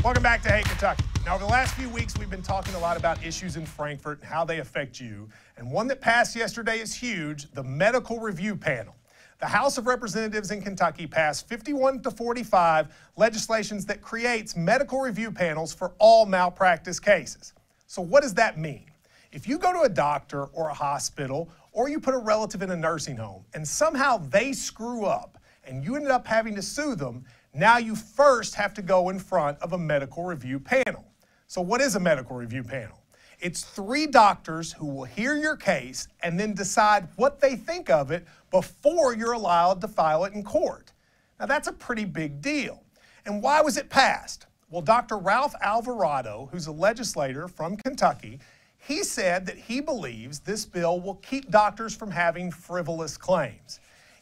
Welcome back to Hey Kentucky. Now, over the last few weeks, we've been talking a lot about issues in Frankfort and how they affect you. And one that passed yesterday is huge, the medical review panel. The House of Representatives in Kentucky passed 51-45 legislation that creates medical review panels for all malpractice cases. So what does that mean? If you go to a doctor or a hospital, or you put a relative in a nursing home, and somehow they screw up, and you ended up having to sue them, now you first have to go in front of a medical review panel. So what is a medical review panel? It's 3 doctors who will hear your case and then decide what they think of it before you're allowed to file it in court. Now that's a pretty big deal. And why was it passed? Well, Dr. Ralph Alvarado, who's a legislator from Kentucky, he said that he believes this bill will keep doctors from having frivolous claims.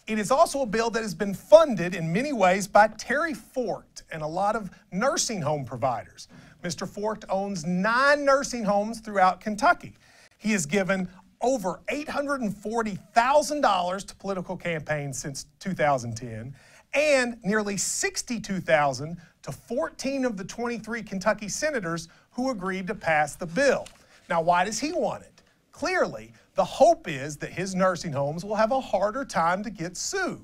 It is also a bill that has been funded in many ways by Terry Forkt and a lot of nursing home providers. Mr. Forkt owns 9 nursing homes throughout Kentucky. He has given over $840,000 to political campaigns since 2010 and nearly $62,000 to 14 of the 23 Kentucky senators who agreed to pass the bill. Now, why does he want it? Clearly, the hope is that his nursing homes will have a harder time to get sued.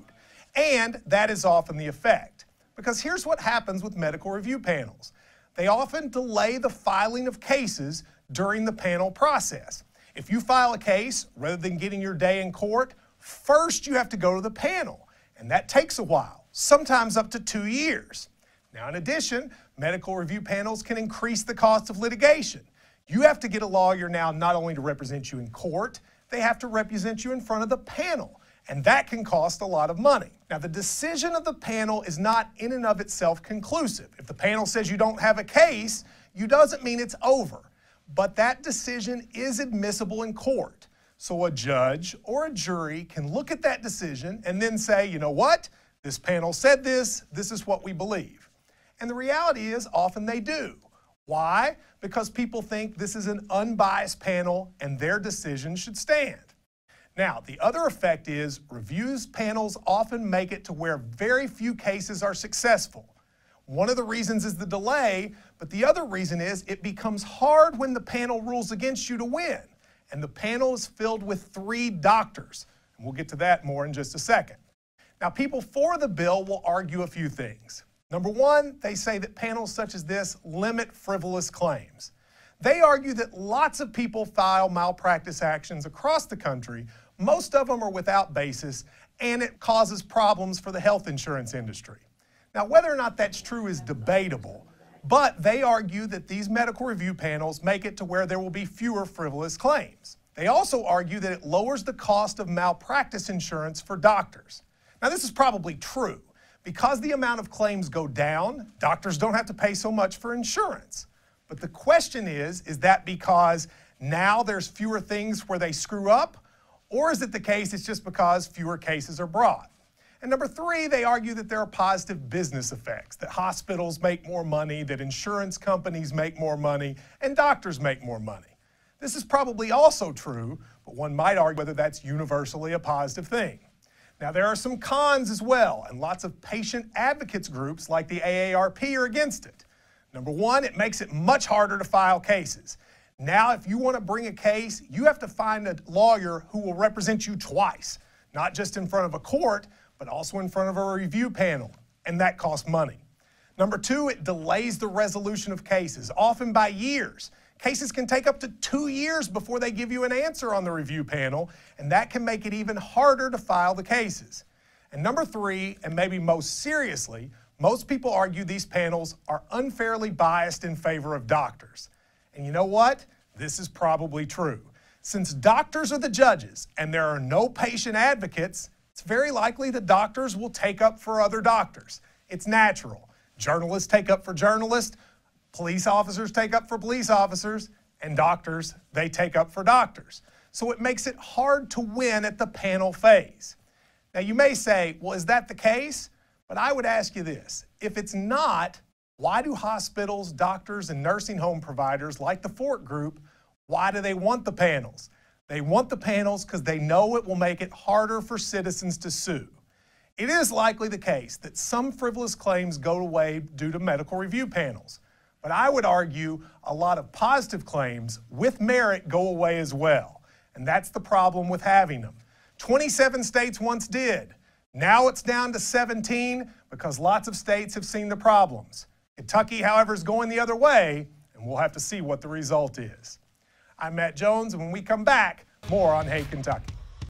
And that is often the effect. Because here's what happens with medical review panels. They often delay the filing of cases during the panel process. If you file a case, rather than getting your day in court, first you have to go to the panel. And that takes a while, sometimes up to 2 years. Now, in addition, medical review panels can increase the cost of litigation. You have to get a lawyer now not only to represent you in court, they have to represent you in front of the panel, and that can cost a lot of money. Now, the decision of the panel is not in and of itself conclusive. If the panel says you don't have a case, you doesn't mean it's over, but that decision is admissible in court. So a judge or a jury can look at that decision and then say, you know what, this panel said this is what we believe. And the reality is often they do. Why? Because people think this is an unbiased panel and their decision should stand. Now, the other effect is reviews panels often make it to where very few cases are successful. One of the reasons is the delay, but the other reason is it becomes hard when the panel rules against you to win. And the panel is filled with 3 doctors. And we'll get to that more in just a second. Now, people for the bill will argue a few things. Number one, they say that panels such as this limit frivolous claims. They argue that lots of people file malpractice actions across the country. Most of them are without basis, and it causes problems for the health insurance industry. Now, whether or not that's true is debatable, but they argue that these medical review panels make it to where there will be fewer frivolous claims. They also argue that it lowers the cost of malpractice insurance for doctors. Now, this is probably true. Because the amount of claims go down, doctors don't have to pay so much for insurance. But the question is that because now there's fewer things where they screw up? Or is it the case it's just because fewer cases are brought? And number 3, they argue that there are positive business effects, that hospitals make more money, that insurance companies make more money, and doctors make more money. This is probably also true, but one might argue whether that's universally a positive thing. Now, there are some cons as well, and lots of patient advocates groups like the AARP are against it. Number 1, it makes it much harder to file cases. Now, if you want to bring a case, you have to find a lawyer who will represent you twice, not just in front of a court, but also in front of a review panel, and that costs money. Number 2, it delays the resolution of cases, often by years. Cases can take up to 2 years before they give you an answer on the review panel, and that can make it even harder to file the cases. And number 3, and maybe most seriously, most people argue these panels are unfairly biased in favor of doctors. And you know what? This is probably true. Since doctors are the judges and there are no patient advocates, it's very likely that doctors will take up for other doctors. It's natural. Journalists take up for journalists. Police officers take up for police officers, and doctors, they take up for doctors. So it makes it hard to win at the panel phase. Now you may say, well, is that the case? But I would ask you this, if it's not, why do hospitals, doctors, and nursing home providers like the Forkt Group, why do they want the panels? They want the panels because they know it will make it harder for citizens to sue. It is likely the case that some frivolous claims go away due to medical review panels. But I would argue a lot of positive claims with merit go away as well. And that's the problem with having them. 27 states once did. Now it's down to 17 because lots of states have seen the problems. Kentucky, however, is going the other way, and we'll have to see what the result is. I'm Matt Jones, and when we come back, more on Hey Kentucky.